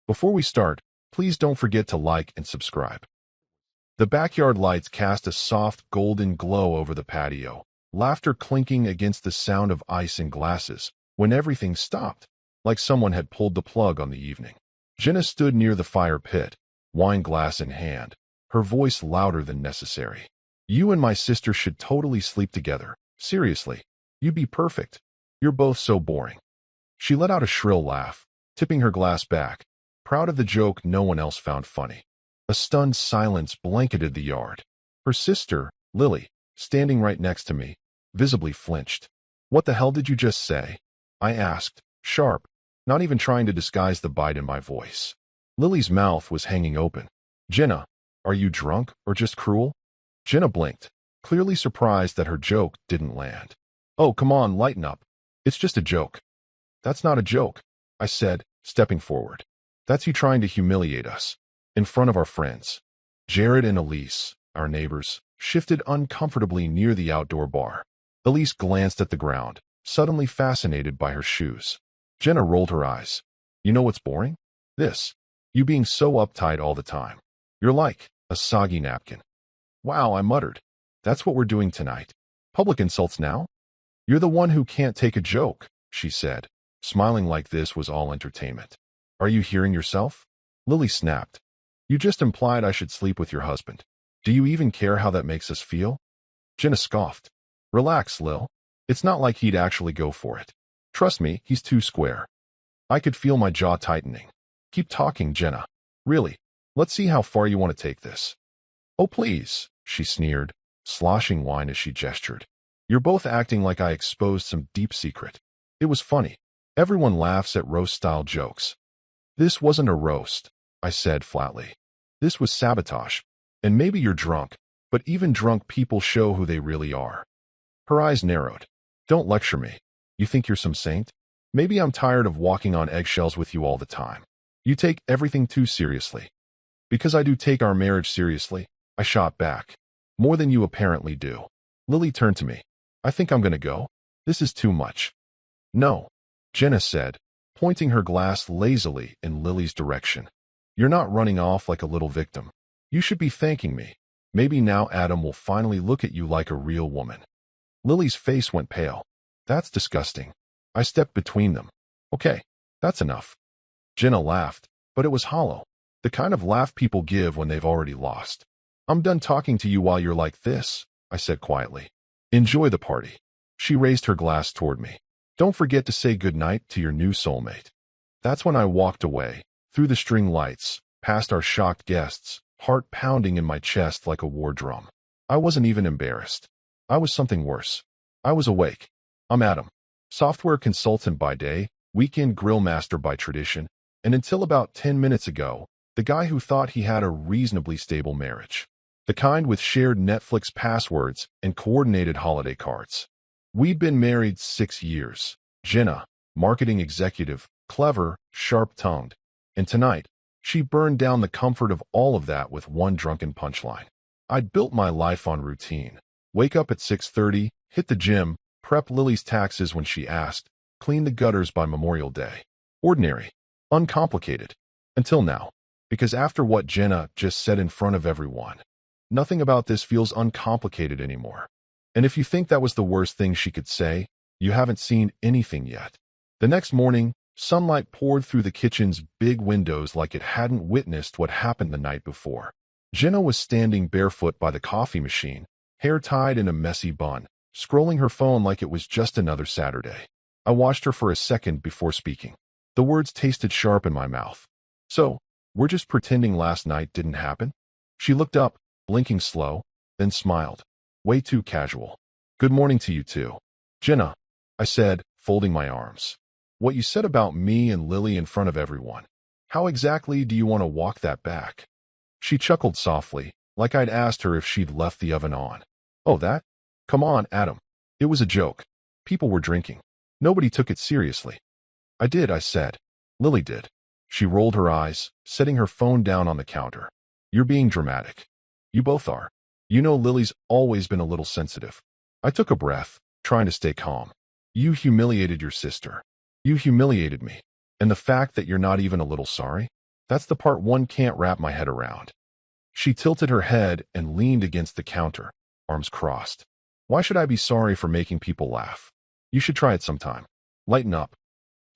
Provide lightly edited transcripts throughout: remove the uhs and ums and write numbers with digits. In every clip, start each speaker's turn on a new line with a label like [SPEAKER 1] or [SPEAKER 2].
[SPEAKER 1] Before we start, please don't forget to like and subscribe. The backyard lights cast a soft golden glow over the patio, laughter clinking against the sound of ice and glasses, when everything stopped, like someone had pulled the plug on the evening. Jenna stood near the fire pit, wine glass in hand, her voice louder than necessary. You and my sister should totally sleep together. Seriously, you'd be perfect. You're both so boring. She let out a shrill laugh, tipping her glass back, proud of the joke no one else found funny. A stunned silence blanketed the yard. Her sister, Lily, standing right next to me, visibly flinched. What the hell did you just say? I asked, sharp, not even trying to disguise the bite in my voice. Lily's mouth was hanging open. Jenna, are you drunk or just cruel? Jenna blinked, clearly surprised that her joke didn't land. Oh, come on, lighten up. It's just a joke. That's not a joke, I said, stepping forward. That's you trying to humiliate us. In front of our friends. Jared and Elise, our neighbors, shifted uncomfortably near the outdoor bar. Elise glanced at the ground, suddenly fascinated by her shoes. Jenna rolled her eyes. You know what's boring? This. You being so uptight all the time. You're like a soggy napkin. Wow, I muttered. That's what we're doing tonight. Public insults now? You're the one who can't take a joke, she said, smiling like this was all entertainment. Are you hearing yourself? Lily snapped. You just implied I should sleep with your husband. Do you even care how that makes us feel? Jenna scoffed. Relax, Lil. It's not like he'd actually go for it. Trust me, he's too square. I could feel my jaw tightening. Keep talking, Jenna. Really, let's see how far you want to take this. Oh, please, she sneered, sloshing wine as she gestured. You're both acting like I exposed some deep secret. It was funny. Everyone laughs at roast-style jokes. This wasn't a roast, I said flatly. This was sabotage. And maybe you're drunk, but even drunk people show who they really are. Her eyes narrowed. Don't lecture me. You think you're some saint? Maybe I'm tired of walking on eggshells with you all the time. You take everything too seriously. Because I do take our marriage seriously, I shot back. More than you apparently do. Lily turned to me. I think I'm gonna go. This is too much. No, Jenna said, pointing her glass lazily in Lily's direction. You're not running off like a little victim. You should be thanking me. Maybe now Adam will finally look at you like a real woman. Lily's face went pale. That's disgusting. I stepped between them. Okay, that's enough. Jenna laughed, but it was hollow. The kind of laugh people give when they've already lost. I'm done talking to you while you're like this, I said quietly. Enjoy the party. She raised her glass toward me. Don't forget to say goodnight to your new soulmate. That's when I walked away, through the string lights, past our shocked guests, heart pounding in my chest like a war drum. I wasn't even embarrassed. I was something worse. I was awake. I'm Adam, software consultant by day, weekend grill master by tradition, and until about 10 minutes ago, the guy who thought he had a reasonably stable marriage. The kind with shared Netflix passwords and coordinated holiday cards. We'd been married 6 years. Jenna, marketing executive, clever, sharp-tongued. And tonight, she burned down the comfort of all of that with one drunken punchline. I'd built my life on routine. Wake up at 6:30, hit the gym, prep Lily's taxes when she asked, clean the gutters by Memorial Day. Ordinary. Uncomplicated. Until now. Because after what Jenna just said in front of everyone, nothing about this feels uncomplicated anymore. And if you think that was the worst thing she could say, you haven't seen anything yet. The next morning, sunlight poured through the kitchen's big windows like it hadn't witnessed what happened the night before. Jenna was standing barefoot by the coffee machine, hair tied in a messy bun, scrolling her phone like it was just another Saturday. I watched her for a second before speaking. The words tasted sharp in my mouth. So, we're just pretending last night didn't happen? She looked up, blinking slow, then smiled. Way too casual. Good morning to you too. Jenna, I said, folding my arms. What you said about me and Lily in front of everyone. How exactly do you want to walk that back? She chuckled softly, like I'd asked her if she'd left the oven on. Oh, that? Come on, Adam. It was a joke. People were drinking. Nobody took it seriously. I did, I said. Lily did. She rolled her eyes, setting her phone down on the counter. You're being dramatic. You both are. You know Lily's always been a little sensitive. I took a breath, trying to stay calm. You humiliated your sister. You humiliated me. And the fact that you're not even a little sorry? That's the part one can't wrap my head around. She tilted her head and leaned against the counter, arms crossed. Why should I be sorry for making people laugh? You should try it sometime. Lighten up.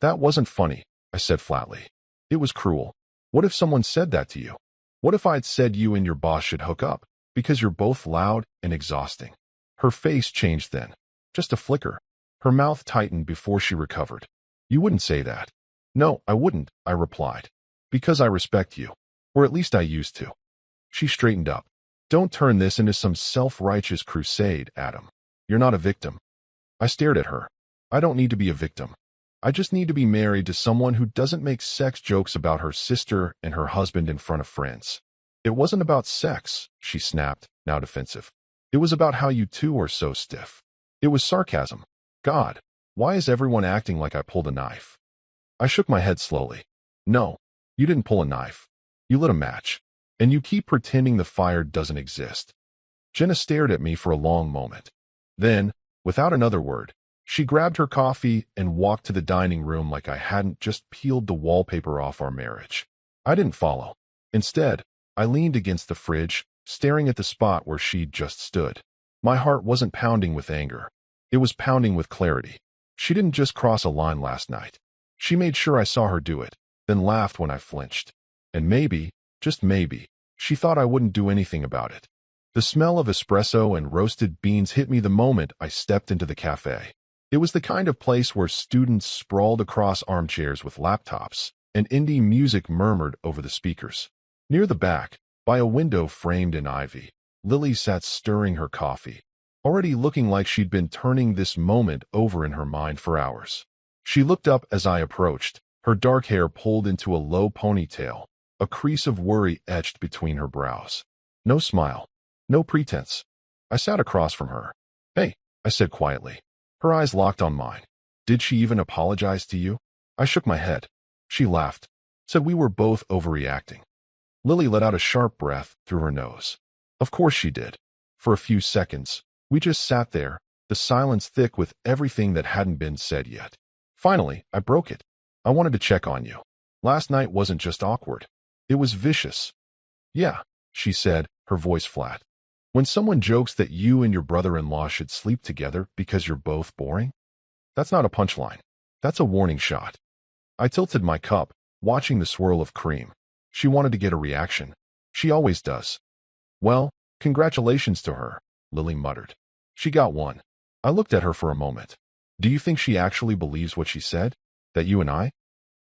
[SPEAKER 1] That wasn't funny, I said flatly. It was cruel. What if someone said that to you? What if I'd said you and your boss should hook up, because you're both loud and exhausting? Her face changed then. Just a flicker. Her mouth tightened before she recovered. You wouldn't say that. No, I wouldn't, I replied. Because I respect you. Or at least I used to. She straightened up. Don't turn this into some self-righteous crusade, Adam. You're not a victim. I stared at her. I don't need to be a victim. I just need to be married to someone who doesn't make sex jokes about her sister and her husband in front of friends. It wasn't about sex, she snapped, now defensive. It was about how you two are so stiff. It was sarcasm. God, why is everyone acting like I pulled a knife? I shook my head slowly. No, you didn't pull a knife. You lit a match. And you keep pretending the fire doesn't exist. Jenna stared at me for a long moment. Then, without another word, she grabbed her coffee and walked to the dining room like I hadn't just peeled the wallpaper off our marriage. I didn't follow. Instead, I leaned against the fridge, staring at the spot where she'd just stood. My heart wasn't pounding with anger. It was pounding with clarity. She didn't just cross a line last night. She made sure I saw her do it, then laughed when I flinched. And maybe, just maybe, she thought I wouldn't do anything about it. The smell of espresso and roasted beans hit me the moment I stepped into the cafe. It was the kind of place where students sprawled across armchairs with laptops, and indie music murmured over the speakers. Near the back, by a window framed in ivy, Lily sat stirring her coffee, already looking like she'd been turning this moment over in her mind for hours. She looked up as I approached, her dark hair pulled into a low ponytail, a crease of worry etched between her brows. No smile. No pretense. I sat across from her. Hey, I said quietly. Her eyes locked on mine. Did she even apologize to you? I shook my head. She laughed, said we were both overreacting. Lily let out a sharp breath through her nose. Of course she did. For a few seconds, we just sat there, the silence thick with everything that hadn't been said yet. Finally, I broke it. I wanted to check on you. Last night wasn't just awkward. It was vicious. Yeah, she said, her voice flat. When someone jokes that you and your brother-in-law should sleep together because you're both boring, that's not a punchline. That's a warning shot. I tilted my cup, watching the swirl of cream. She wanted to get a reaction. She always does. Well, congratulations to her, Lily muttered. She got one. I looked at her for a moment. Do you think she actually believes what she said? That you and I?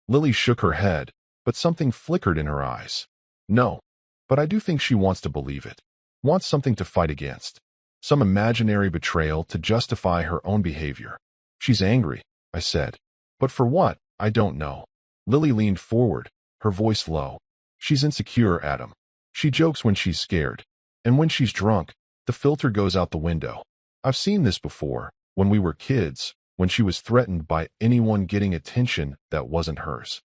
[SPEAKER 1] Lily shook her head, but something flickered in her eyes. No, but I do think she wants to believe it. Wants something to fight against. Some imaginary betrayal to justify her own behavior. She's angry, I said. But for what? I don't know. Lily leaned forward, her voice low. She's insecure, Adam. She jokes when she's scared. And when she's drunk, the filter goes out the window. I've seen this before, when we were kids, when she was threatened by anyone getting attention that wasn't hers.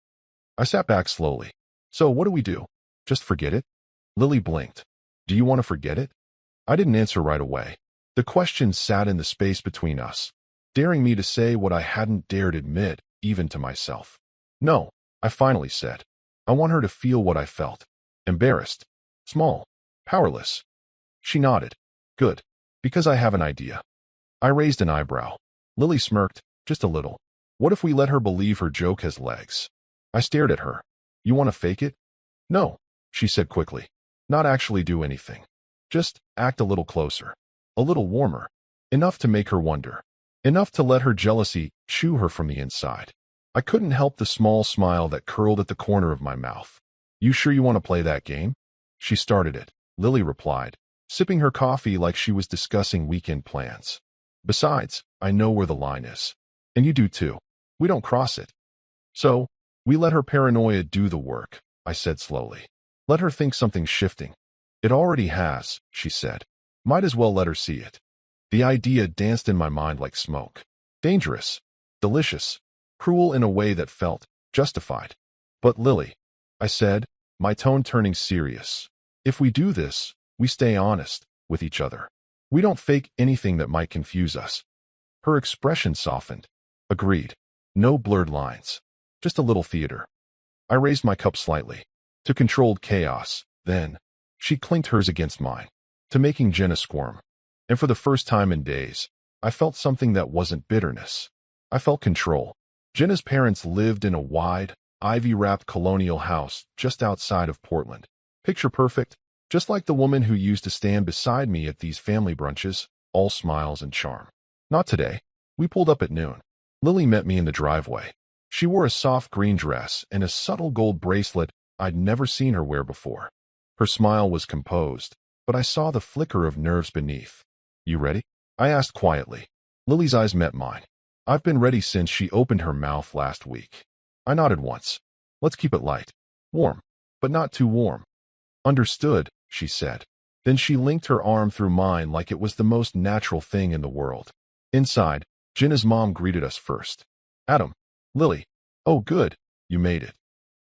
[SPEAKER 1] I sat back slowly. So what do we do? Just forget it? Lily blinked. Do you want to forget it? I didn't answer right away. The question sat in the space between us, daring me to say what I hadn't dared admit, even to myself. No, I finally said. I want her to feel what I felt. Embarrassed. Small. Powerless. She nodded. Good. Because I have an idea. I raised an eyebrow. Lily smirked, just a little. What if we let her believe her joke has legs? I stared at her. You want to fake it? No, she said quickly. Not actually do anything. Just act a little closer. A little warmer. Enough to make her wonder. Enough to let her jealousy chew her from the inside. I couldn't help the small smile that curled at the corner of my mouth. You sure you want to play that game? She started it, Lily replied, sipping her coffee like she was discussing weekend plans. Besides, I know where the line is. And you do too. We don't cross it. So, we let her paranoia do the work, I said slowly. Let her think something's shifting. It already has, she said. Might as well let her see it. The idea danced in my mind like smoke. Dangerous. Delicious. Cruel in a way that felt justified. But Lily, I said, my tone turning serious. If we do this, we stay honest with each other. We don't fake anything that might confuse us. Her expression softened. Agreed. No blurred lines. Just a little theater. I raised my cup slightly. to controlled chaos. Then, she clinked hers against mine, to making Jenna squirm. And for the first time in days, I felt something that wasn't bitterness. I felt control. Jenna's parents lived in a wide, ivy-wrapped colonial house just outside of Portland. Picture perfect, just like the woman who used to stand beside me at these family brunches, all smiles and charm. Not today. We pulled up at noon. Lily met me in the driveway. She wore a soft green dress and a subtle gold bracelet I'd never seen her wear before. Her smile was composed, but I saw the flicker of nerves beneath. "You ready?" I asked quietly. Lily's eyes met mine. "I've been ready since she opened her mouth last week." I nodded once. "Let's keep it light. Warm, but not too warm." "Understood," she said. Then she linked her arm through mine like it was the most natural thing in the world. Inside, Jenna's mom greeted us first. "Adam, Lily, oh good, you made it."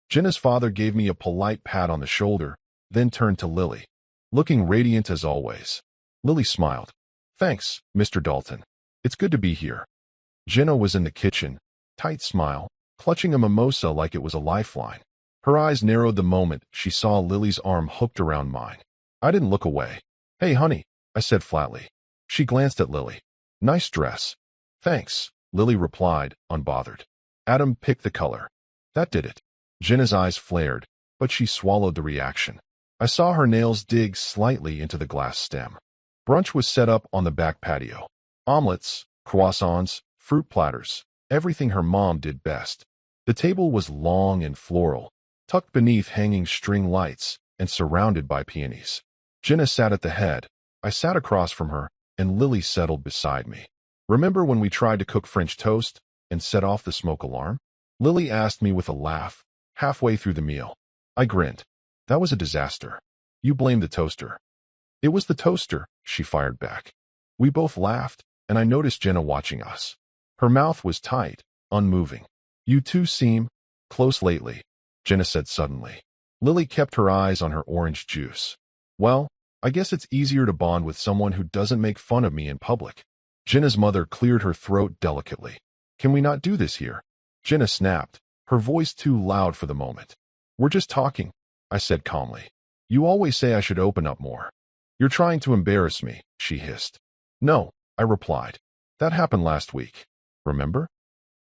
[SPEAKER 1] Jenna's father gave me a polite pat on the shoulder, then turned to Lily, looking radiant as always. Lily smiled. "Thanks, Mr. Dalton. It's good to be here." Jenna was in the kitchen, tight smile, clutching a mimosa like it was a lifeline. Her eyes narrowed the moment she saw Lily's arm hooked around mine. I didn't look away. "Hey, honey," I said flatly. She glanced at Lily. "Nice dress." "Thanks," Lily replied, unbothered. Adam picked the color. That did it. Jenna's eyes flared, but she swallowed the reaction. I saw her nails dig slightly into the glass stem. Brunch was set up on the back patio. Omelets, croissants, fruit platters, everything her mom did best. The table was long and floral, tucked beneath hanging string lights and surrounded by peonies. Jenna sat at the head. I sat across from her, and Lily settled beside me. "Remember when we tried to cook French toast and set off the smoke alarm?" Lily asked me with a laugh, halfway through the meal. I grinned. "That was a disaster. You blamed the toaster." "It was the toaster," she fired back. We both laughed, and I noticed Jenna watching us. Her mouth was tight, unmoving. "You two seem close lately," Jenna said suddenly. Lily kept her eyes on her orange juice. "Well, I guess it's easier to bond with someone who doesn't make fun of me in public." Jenna's mother cleared her throat delicately. "Can we not do this here?" Jenna snapped, her voice too loud for the moment. "We're just talking," I said calmly. "You always say I should open up more." "You're trying to embarrass me," she hissed. "No," I replied. "That happened last week. Remember?"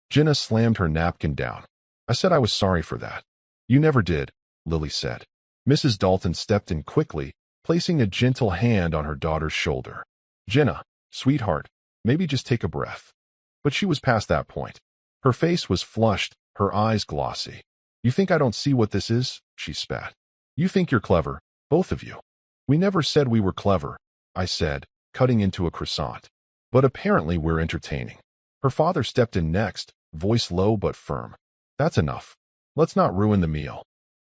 [SPEAKER 1] Jenna slammed her napkin down. "I said I was sorry for that." "You never did," Lily said. Mrs. Dalton stepped in quickly, placing a gentle hand on her daughter's shoulder. "Jenna, sweetheart, maybe just take a breath." But she was past that point. Her face was flushed, her eyes glossy. "You think I don't see what this is?" she spat. "You think you're clever, both of you." "We never said we were clever," I said, cutting into a croissant. "But apparently we're entertaining." Her father stepped in next, voice low but firm. "That's enough. Let's not ruin the meal."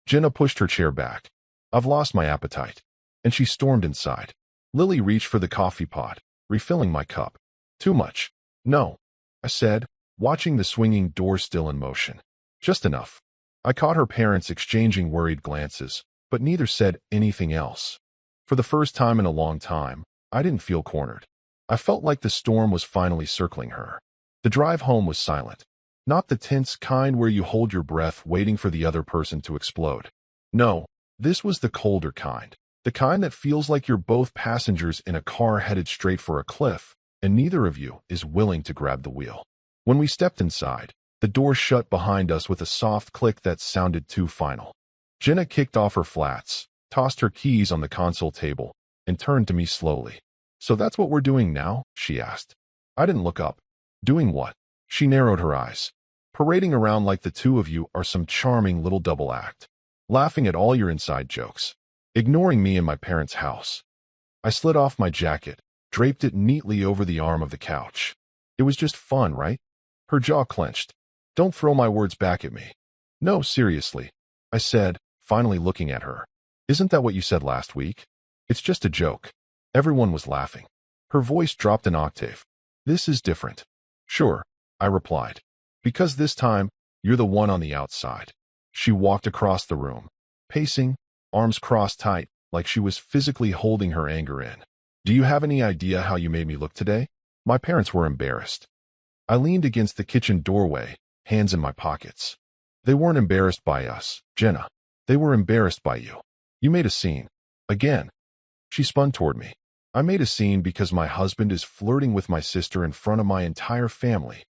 [SPEAKER 1] Jenna pushed her chair back. "I've lost my appetite." And she stormed inside. Lily reached for the coffee pot, refilling my cup. "Too much." "No," I said, watching the swinging door still in motion. "Just enough." I caught her parents exchanging worried glances, but neither said anything else. For the first time in a long time, I didn't feel cornered. I felt like the storm was finally circling her. The drive home was silent. Not the tense kind where you hold your breath waiting for the other person to explode. No, this was the colder kind. The kind that feels like you're both passengers in a car headed straight for a cliff, and neither of you is willing to grab the wheel. When we stepped inside, the door shut behind us with a soft click that sounded too final. Jenna kicked off her flats, tossed her keys on the console table, and turned to me slowly. "So that's what we're doing now?" she asked. I didn't look up. "Doing what?" She narrowed her eyes. "Parading around like the two of you are some charming little double act. Laughing at all your inside jokes. Ignoring me in my parents' house." I slid off my jacket, draped it neatly over the arm of the couch. "It was just fun, right?" Her jaw clenched. "Don't throw my words back at me." "No, seriously," I said, finally looking at her. "Isn't that what you said last week? It's just a joke." Everyone was laughing. Her voice dropped an octave. "This is different." "Sure," I replied. "Because this time, you're the one on the outside." She walked across the room, pacing, arms crossed tight, like she was physically holding her anger in. "Do you have any idea how you made me look today?" My parents were embarrassed. I leaned against the kitchen doorway, hands in my pockets. "They weren't embarrassed by us, Jenna. They were embarrassed by you. You made a scene. Again. She spun toward me. I made a scene because my husband is flirting with my sister in front of my entire family.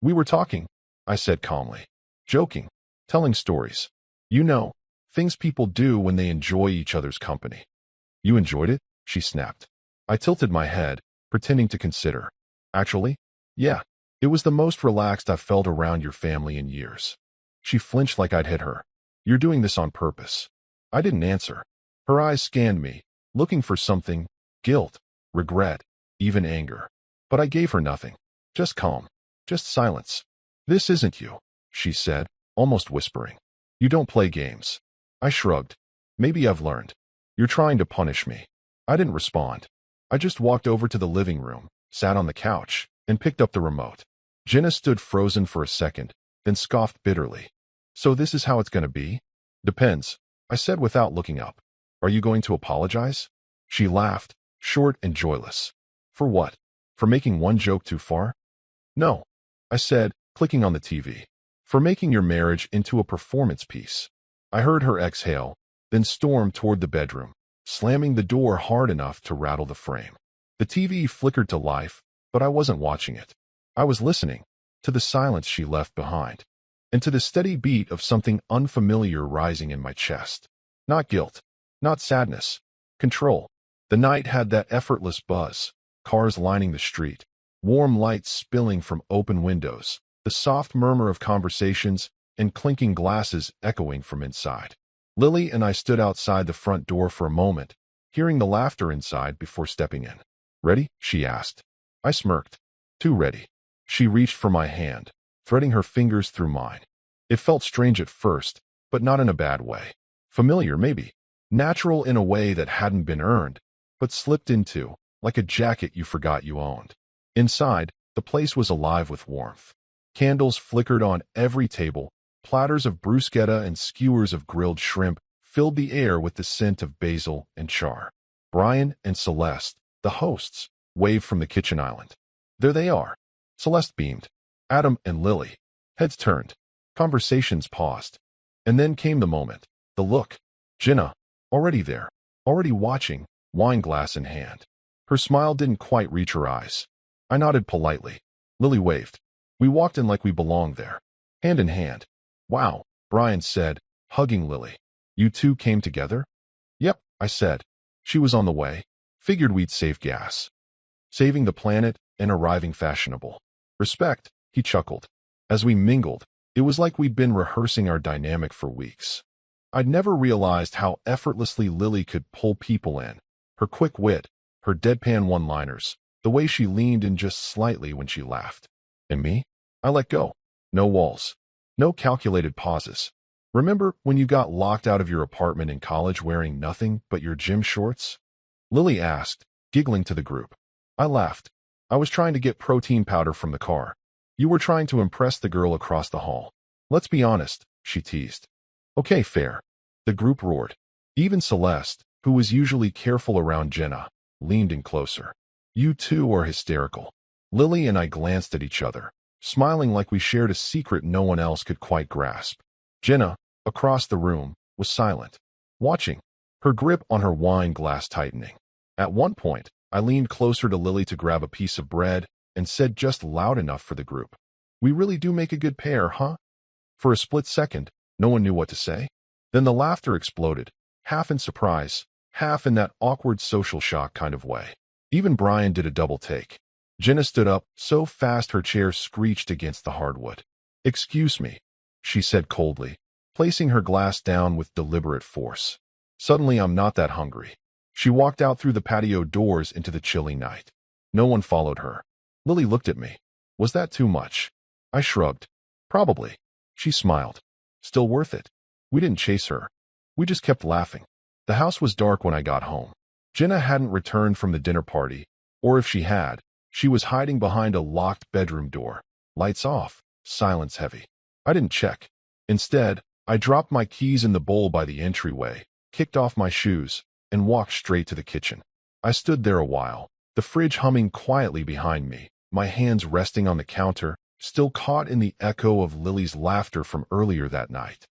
[SPEAKER 1] We were talking, I said calmly. Joking. Telling stories. You know, things people do when they enjoy each other's company. You enjoyed it? She snapped. I tilted my head, pretending to consider. Actually, yeah. It was the most relaxed I've felt around your family in years. She flinched like I'd hit her. You're doing this on purpose. I didn't answer. Her eyes scanned me, looking for something, guilt, regret, even anger. But I gave her nothing. Just calm. Just silence. This isn't you, she said, almost whispering. You don't play games. I shrugged. Maybe I've learned. You're trying to punish me. I didn't respond. I just walked over to the living room, sat on the couch, and picked up the remote. Jenna stood frozen for a second, then scoffed bitterly. So this is how it's going to be? Depends, I said without looking up. Are you going to apologize? She laughed, short and joyless. For what? For making one joke too far? No, I said, clicking on the TV. For making your marriage into a performance piece. I heard her exhale, then storm toward the bedroom, slamming the door hard enough to rattle the frame. The TV flickered to life, but I wasn't watching it. I was listening, to the silence she left behind, and to the steady beat of something unfamiliar rising in my chest. Not guilt, not sadness, control. The night had that effortless buzz, cars lining the street, warm lights spilling from open windows, the soft murmur of conversations, and clinking glasses echoing from inside. Lily and I stood outside the front door for a moment, hearing the laughter inside before stepping in. Ready? She asked. I smirked. Too ready. She reached for my hand, threading her fingers through mine. It felt strange at first, but not in a bad way. Familiar, maybe. Natural in a way that hadn't been earned, but slipped into, like a jacket you forgot you owned. Inside, the place was alive with warmth. Candles flickered on every table, platters of bruschetta and skewers of grilled shrimp filled the air with the scent of basil and char. Brian and Celeste, the hosts, waved from the kitchen island. There they are. Celeste beamed. Adam and Lily. Heads turned. Conversations paused. And then came the moment. The look. Jenna. Already there. Already watching, wine glass in hand. Her smile didn't quite reach her eyes. I nodded politely. Lily waved. We walked in like we belonged there. Hand in hand. Wow, Brian said, hugging Lily. You two came together? Yep, I said. She was on the way. Figured we'd save gas. Saving the planet and arriving fashionable. Respect, he chuckled. As we mingled, it was like we'd been rehearsing our dynamic for weeks. I'd never realized how effortlessly Lily could pull people in. Her quick wit, her deadpan one-liners, the way she leaned in just slightly when she laughed. And me? I let go. No walls. No calculated pauses. Remember when you got locked out of your apartment in college wearing nothing but your gym shorts? Lily asked, giggling to the group. I laughed. I was trying to get protein powder from the car. You were trying to impress the girl across the hall. Let's be honest, she teased. Okay, fair. The group roared. Even Celeste, who was usually careful around Jenna, leaned in closer. You two are hysterical. Lily and I glanced at each other, smiling like we shared a secret no one else could quite grasp. Jenna, across the room, was silent, watching, her grip on her wine glass tightening. At one point, I leaned closer to Lily to grab a piece of bread and said just loud enough for the group, "We really do make a good pair, huh?" For a split second, no one knew what to say. Then the laughter exploded, half in surprise, half in that awkward social shock kind of way. Even Brian did a double take. Jenna stood up so fast her chair screeched against the hardwood. "Excuse me," she said coldly, placing her glass down with deliberate force. "Suddenly I'm not that hungry." She walked out through the patio doors into the chilly night. No one followed her. Lily looked at me. Was that too much? I shrugged. Probably. She smiled. Still worth it. We didn't chase her. We just kept laughing. The house was dark when I got home. Jenna hadn't returned from the dinner party, or if she had, she was hiding behind a locked bedroom door. Lights off, silence heavy. I didn't check. Instead, I dropped my keys in the bowl by the entryway, kicked off my shoes, and walked straight to the kitchen. I stood there a while, the fridge humming quietly behind me, my hands resting on the counter, still caught in the echo of Lily's laughter from earlier that night.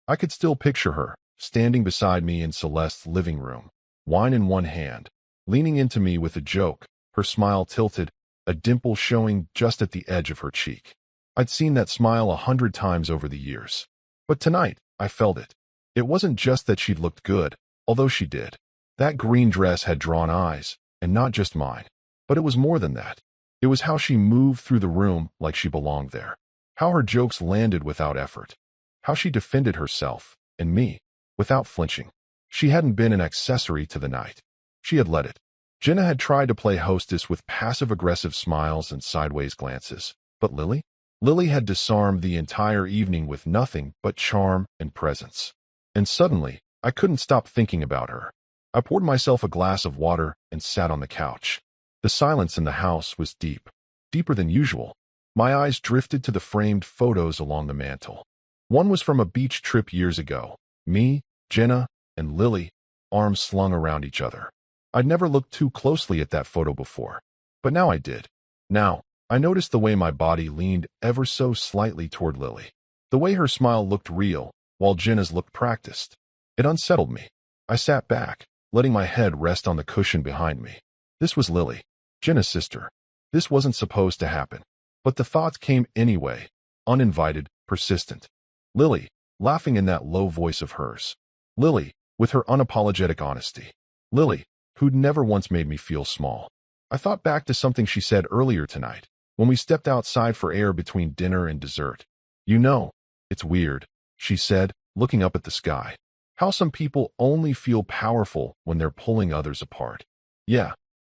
[SPEAKER 1] I could still picture her, standing beside me in Celeste's living room, wine in one hand, leaning into me with a joke, her smile tilted, a dimple showing just at the edge of her cheek. I'd seen that smile 100 times over the years. But tonight, I felt it. It wasn't just that she'd looked good, although she did. That green dress had drawn eyes, and not just mine. But it was more than that. It was how she moved through the room like she belonged there. How her jokes landed without effort. How she defended herself, and me, without flinching. She hadn't been an accessory to the night. She had led it. Jenna had tried to play hostess with passive-aggressive smiles and sideways glances. But Lily? Lily had disarmed the entire evening with nothing but charm and presence. And suddenly, I couldn't stop thinking about her. I poured myself a glass of water and sat on the couch. The silence in the house was deep, deeper than usual. My eyes drifted to the framed photos along the mantel. One was from a beach trip years ago. Me, Jenna, and Lily, arms slung around each other. I'd never looked too closely at that photo before, but now I did. Now, I noticed the way my body leaned ever so slightly toward Lily. The way her smile looked real, while Jenna's looked practiced. It unsettled me. I sat back, letting my head rest on the cushion behind me. This was Lily, Jenna's sister. This wasn't supposed to happen. But the thoughts came anyway, uninvited, persistent. Lily, laughing in that low voice of hers. Lily, with her unapologetic honesty. Lily, who'd never once made me feel small. I thought back to something she said earlier tonight, when we stepped outside for air between dinner and dessert. You know, it's weird, she said, looking up at the sky. How some people only feel powerful when they're pulling others apart. Yeah,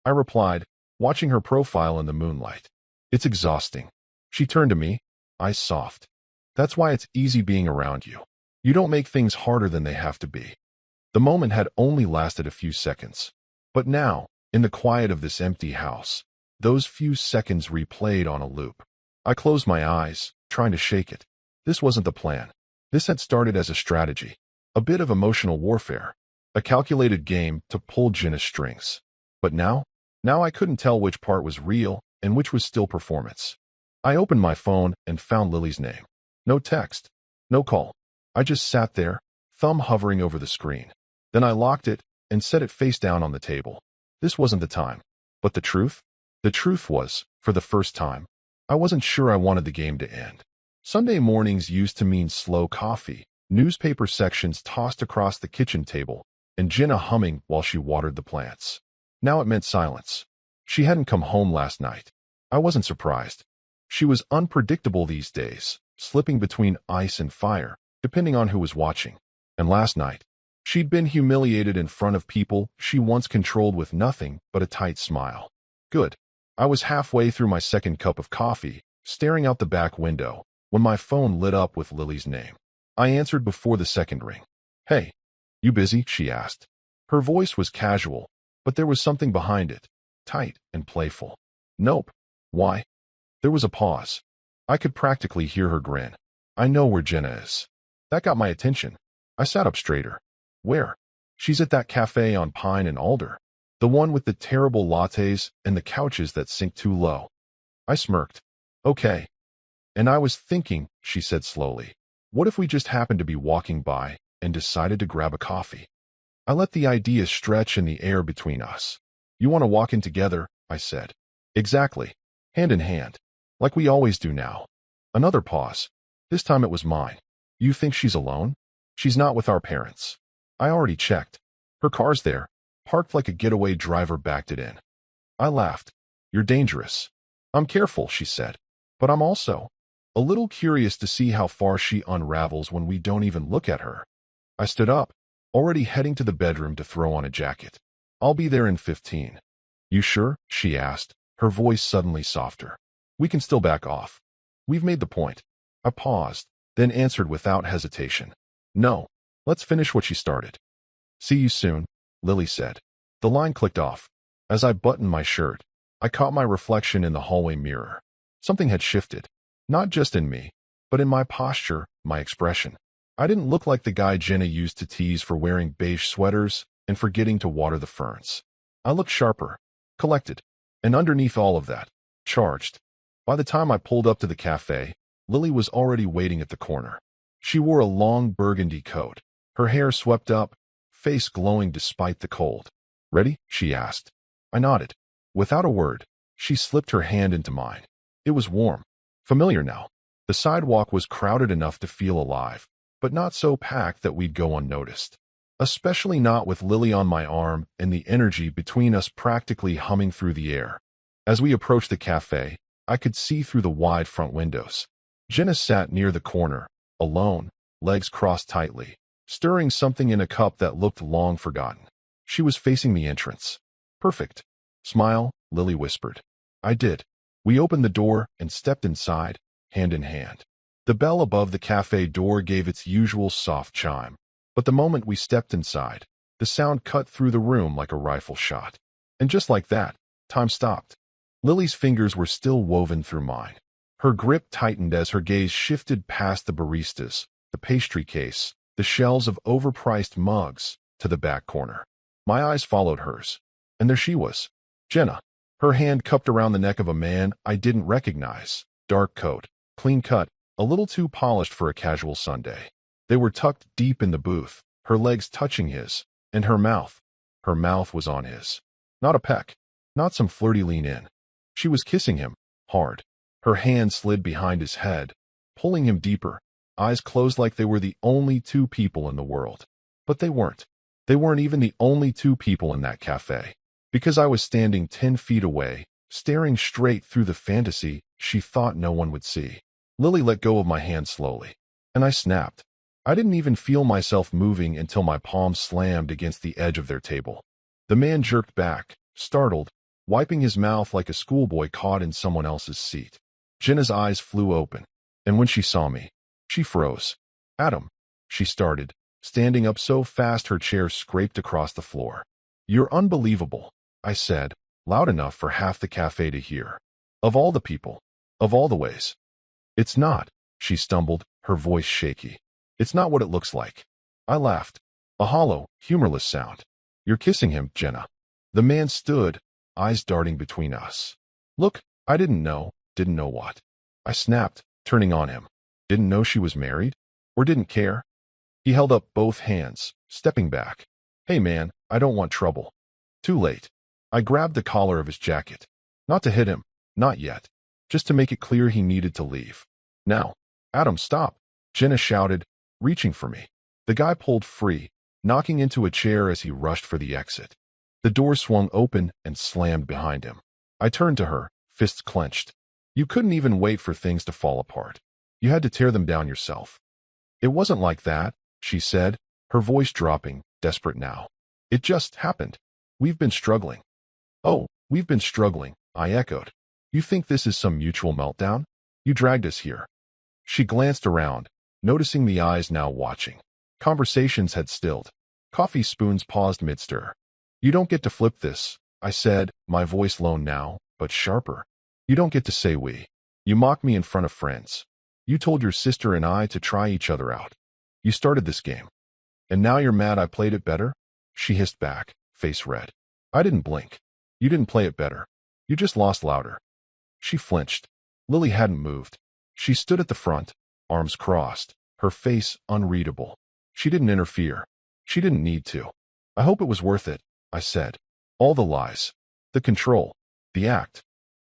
[SPEAKER 1] I replied, watching her profile in the moonlight. It's exhausting. She turned to me, eyes soft. That's why it's easy being around you. You don't make things harder than they have to be. The moment had only lasted a few seconds. But now, in the quiet of this empty house, those few seconds replayed on a loop. I closed my eyes, trying to shake it. This wasn't the plan. This had started as a strategy, a bit of emotional warfare, a calculated game to pull Jenna's strings. But now I couldn't tell which part was real and which was still performance. I opened my phone and found Lily's name. No text, no call. I just sat there, thumb hovering over the screen. Then I locked it and set it face down on the table. This wasn't the time. But the truth? The truth was, for the first time, I wasn't sure I wanted the game to end. Sunday mornings used to mean slow coffee, newspaper sections tossed across the kitchen table, and Jenna humming while she watered the plants. Now it meant silence. She hadn't come home last night. I wasn't surprised. She was unpredictable these days, slipping between ice and fire, depending on who was watching. And last night, she'd been humiliated in front of people she once controlled with nothing but a tight smile. Good. I was halfway through my second cup of coffee, staring out the back window, when my phone lit up with Lily's name. I answered before the second ring. Hey, you busy? She asked. Her voice was casual, but there was something behind it, tight and playful. Nope. Why? There was a pause. I could practically hear her grin. I know where Jenna is. That got my attention. I sat up straighter. Where? She's at that cafe on Pine and Alder. The one with the terrible lattes and the couches that sink too low. I smirked. Okay. And I was thinking, she said slowly, what if we just happened to be walking by and decided to grab a coffee? I let the idea stretch in the air between us. You want to walk in together? I said. Exactly. Hand in hand. Like we always do now. Another pause. This time it was mine. You think she's alone? She's not with our parents. I already checked. Her car's there, parked like a getaway driver backed it in. I laughed. You're dangerous. I'm careful, she said. But I'm also a little curious to see how far she unravels when we don't even look at her. I stood up, already heading to the bedroom to throw on a jacket. I'll be there in 15. You sure? She asked, her voice suddenly softer. We can still back off. We've made the point. I paused, then answered without hesitation. No. Let's finish what she started. See you soon, Lily said. The line clicked off. As I buttoned my shirt, I caught my reflection in the hallway mirror. Something had shifted. Not just in me, but in my posture, my expression. I didn't look like the guy Jenna used to tease for wearing beige sweaters and forgetting to water the ferns. I looked sharper, collected, and underneath all of that, charged. By the time I pulled up to the cafe, Lily was already waiting at the corner. She wore a long burgundy coat, Her hair swept up, face glowing despite the cold. "Ready?" she asked. I nodded. Without a word, she slipped her hand into mine. It was warm, familiar now. The sidewalk was crowded enough to feel alive, but not so packed that we'd go unnoticed. Especially not with Lily on my arm and the energy between us practically humming through the air. As we approached the cafe, I could see through the wide front windows. Jenna sat near the corner, alone, legs crossed tightly, stirring something in a cup that looked long forgotten. She was facing the entrance. "Perfect. Smile," Lily whispered. I did. We opened the door and stepped inside, hand in hand. The bell above the cafe door gave its usual soft chime. But the moment we stepped inside, the sound cut through the room like a rifle shot. And just like that, time stopped. Lily's fingers were still woven through mine. Her grip tightened as her gaze shifted past the baristas, the pastry case, the shelves of overpriced mugs, to the back corner. My eyes followed hers. And there she was, Jenna. Her hand cupped around the neck of a man I didn't recognize. Dark coat, clean cut, a little too polished for a casual Sunday. They were tucked deep in the booth, her legs touching his, and her mouth was on his. Not a peck, not some flirty lean in. She was kissing him, hard. Her hand slid behind his head, pulling him deeper, eyes closed like they were the only two people in the world. But they weren't. They weren't even the only two people in that cafe. Because I was standing 10 feet away, staring straight through the fantasy she thought no one would see. Lily let go of my hand slowly, and I snapped. I didn't even feel myself moving until my palm slammed against the edge of their table. The man jerked back, startled, wiping his mouth like a schoolboy caught in someone else's seat. Jenna's eyes flew open, and when she saw me, she froze. "Adam," she started, standing up so fast her chair scraped across the floor. "You're unbelievable," I said, loud enough for half the cafe to hear. "Of all the people, of all the ways." "It's not," she stumbled, her voice shaky. "It's not what it looks like." I laughed. A hollow, humorless sound. "You're kissing him, Jenna." The man stood, eyes darting between us. "Look, I didn't know what?" I snapped, turning on him. Didn't know she was married? Or didn't care? He held up both hands, stepping back. "Hey man, I don't want trouble." Too late. I grabbed the collar of his jacket. Not to hit him, not yet. Just to make it clear he needed to leave. "Now." "Adam, stop," Jenna shouted, reaching for me. The guy pulled free, knocking into a chair as he rushed for the exit. The door swung open and slammed behind him. I turned to her, fists clenched. "You couldn't even wait for things to fall apart. You had to tear them down yourself." "It wasn't like that," she said, her voice dropping, desperate now. "It just happened. We've been struggling." "Oh, we've been struggling," I echoed. "You think this is some mutual meltdown? You dragged us here." She glanced around, noticing the eyes now watching. Conversations had stilled. Coffee spoons paused mid-stir. "You don't get to flip this," I said, my voice low now, but sharper. "You don't get to say we. You mocked me in front of friends. You told your sister and I to try each other out. You started this game. And now you're mad I played it better?" She hissed back, face red. I didn't blink. "You didn't play it better. You just lost louder." She flinched. Lily hadn't moved. She stood at the front, arms crossed, her face unreadable. She didn't interfere. She didn't need to. "I hope it was worth it," I said. "All the lies. The control. The act."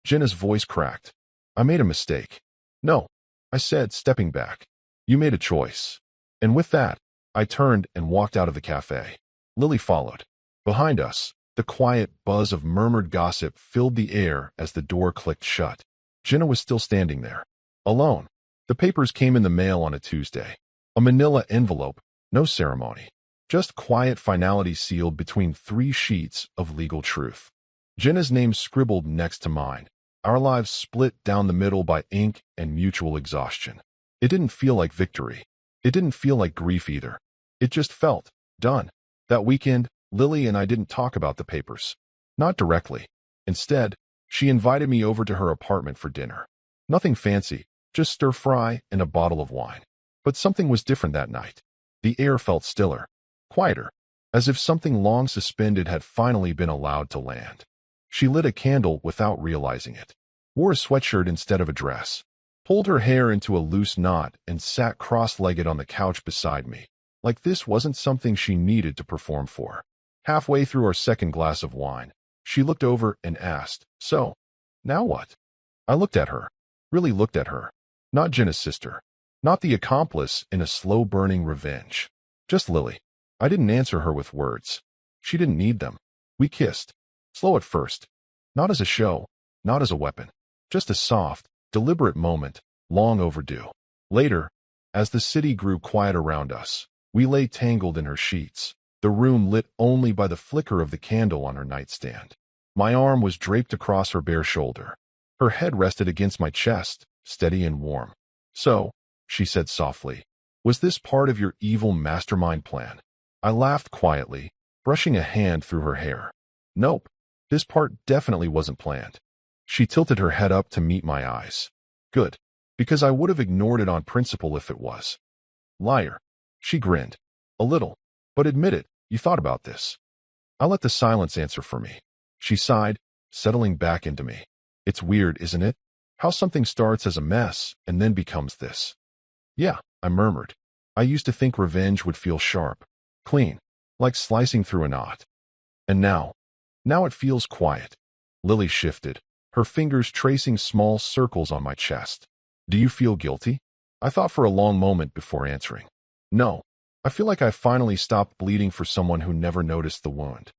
[SPEAKER 1] Jenna's voice cracked. "I made a mistake." "No," I said, stepping back. "You made a choice." And with that, I turned and walked out of the cafe. Lily followed. Behind us, the quiet buzz of murmured gossip filled the air as the door clicked shut. Jenna was still standing there, alone. The papers came in the mail on a Tuesday. A manila envelope, no ceremony. Just quiet finality sealed between 3 sheets of legal truth. Jenna's name scribbled next to mine. Our lives split down the middle by ink and mutual exhaustion. It didn't feel like victory. It didn't feel like grief either. It just felt done. That weekend, Lily and I didn't talk about the papers. Not directly. Instead, she invited me over to her apartment for dinner. Nothing fancy, just stir-fry and a bottle of wine. But something was different that night. The air felt stiller, quieter, as if something long suspended had finally been allowed to land. She lit a candle without realizing it, wore a sweatshirt instead of a dress, pulled her hair into a loose knot and sat cross-legged on the couch beside me, like this wasn't something she needed to perform for. Halfway through our second glass of wine, she looked over and asked, "So, now what?" I looked at her, really looked at her. Not Jenna's sister, not the accomplice in a slow-burning revenge. Just Lily. I didn't answer her with words. She didn't need them. We kissed. Slow at first. Not as a show, not as a weapon. Just a soft, deliberate moment, long overdue. Later, as the city grew quiet around us, we lay tangled in her sheets, the room lit only by the flicker of the candle on her nightstand. My arm was draped across her bare shoulder. Her head rested against my chest, steady and warm. "So," she said softly, "was this part of your evil mastermind plan?" I laughed quietly, brushing a hand through her hair. "Nope, this part definitely wasn't planned." She tilted her head up to meet my eyes. "Good, because I would have ignored it on principle if it was." "Liar." She grinned. "A little. But admit it, you thought about this." I let the silence answer for me. She sighed, settling back into me. "It's weird, isn't it? How something starts as a mess and then becomes this." "Yeah," I murmured. "I used to think revenge would feel sharp, clean, like slicing through a knot. And now it feels quiet." Lily shifted, her fingers tracing small circles on my chest. "Do you feel guilty?" I thought for a long moment before answering. "No. I feel like I finally stopped bleeding for someone who never noticed the wound."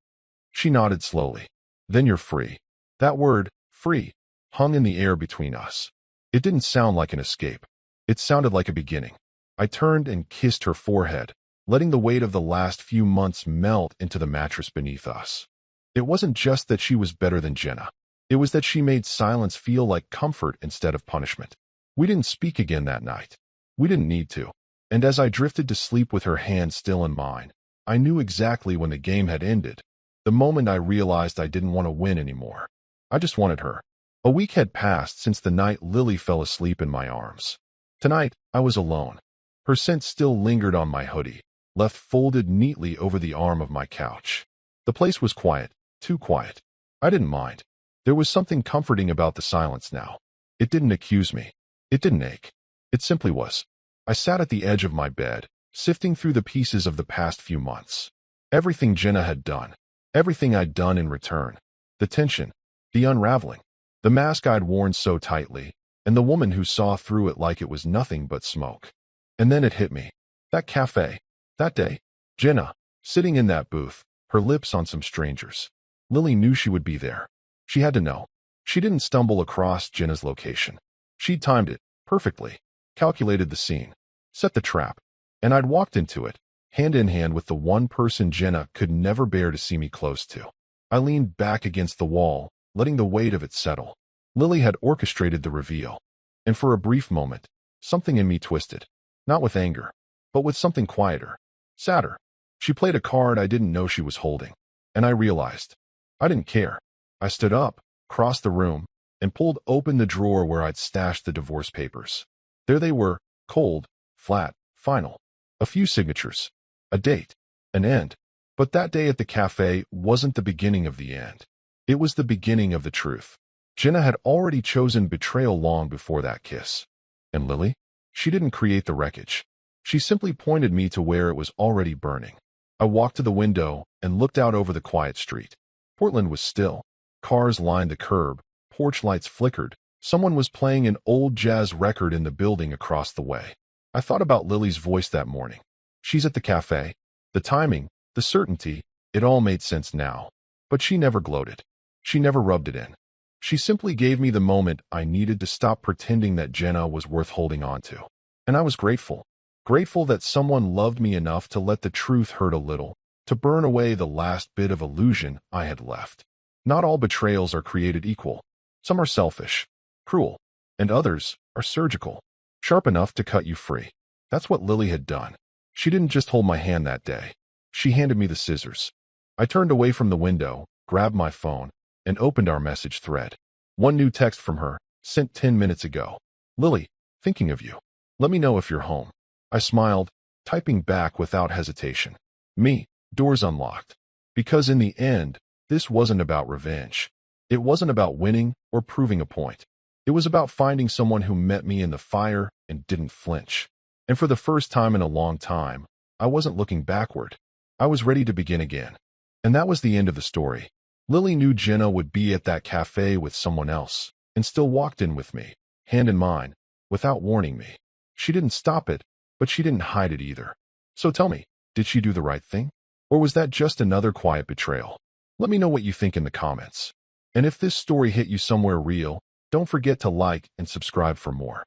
[SPEAKER 1] She nodded slowly. "Then you're free." That word, free, hung in the air between us. It didn't sound like an escape. It sounded like a beginning. I turned and kissed her forehead, letting the weight of the last few months melt into the mattress beneath us. It wasn't just that she was better than Jenna. It was that she made silence feel like comfort instead of punishment. We didn't speak again that night. We didn't need to. And as I drifted to sleep with her hand still in mine, I knew exactly when the game had ended, the moment I realized I didn't want to win anymore. I just wanted her. A week had passed since the night Lily fell asleep in my arms. Tonight, I was alone. Her scent still lingered on my hoodie, left folded neatly over the arm of my couch. The place was quiet, too quiet. I didn't mind. There was something comforting about the silence now. It didn't accuse me. It didn't ache. It simply was. I sat at the edge of my bed, sifting through the pieces of the past few months. Everything Jenna had done. Everything I'd done in return. The tension. The unraveling. The mask I'd worn so tightly, and the woman who saw through it like it was nothing but smoke. And then it hit me. That cafe. That day. Jenna, sitting in that booth, her lips on some strangers. Lily knew she would be there. She had to know. She didn't stumble across Jenna's location. She'd timed it perfectly, calculated the scene, set the trap, and I'd walked into it, hand in hand with the one person Jenna could never bear to see me close to. I leaned back against the wall, letting the weight of it settle. Lily had orchestrated the reveal. And for a brief moment, something in me twisted. Not with anger, but with something quieter, sadder. She played a card I didn't know she was holding. And I realized. I didn't care. I stood up, crossed the room, and pulled open the drawer where I'd stashed the divorce papers. There they were, cold, flat, final. A few signatures. A date. An end. But that day at the cafe wasn't the beginning of the end. It was the beginning of the truth. Jenna had already chosen betrayal long before that kiss. And Lily? She didn't create the wreckage. She simply pointed me to where it was already burning. I walked to the window and looked out over the quiet street. Portland was still. Cars lined the curb, porch lights flickered. Someone was playing an old jazz record in the building across the way. I thought about Lily's voice that morning. She's at the cafe. The timing, the certainty, it all made sense now. But she never gloated. She never rubbed it in. She simply gave me the moment I needed to stop pretending that Jenna was worth holding on to. And I was grateful. Grateful that someone loved me enough to let the truth hurt a little, to burn away the last bit of illusion I had left. Not all betrayals are created equal. Some are selfish, cruel, and others are surgical, sharp enough to cut you free. That's what Lily had done. She didn't just hold my hand that day. She handed me the scissors. I turned away from the window, grabbed my phone, and opened our message thread. One new text from her, sent 10 minutes ago. "Lily, thinking of you. Let me know if you're home." I smiled, typing back without hesitation. Me, doors unlocked. Because in the end, this wasn't about revenge. It wasn't about winning or proving a point. It was about finding someone who met me in the fire and didn't flinch. And for the first time in a long time, I wasn't looking backward. I was ready to begin again. And that was the end of the story. Lily knew Jenna would be at that cafe with someone else, and still walked in with me, hand in mine, without warning me. She didn't stop it, but she didn't hide it either. So tell me, did she do the right thing? Or was that just another quiet betrayal? Let me know what you think in the comments. And if this story hit you somewhere real, don't forget to like and subscribe for more.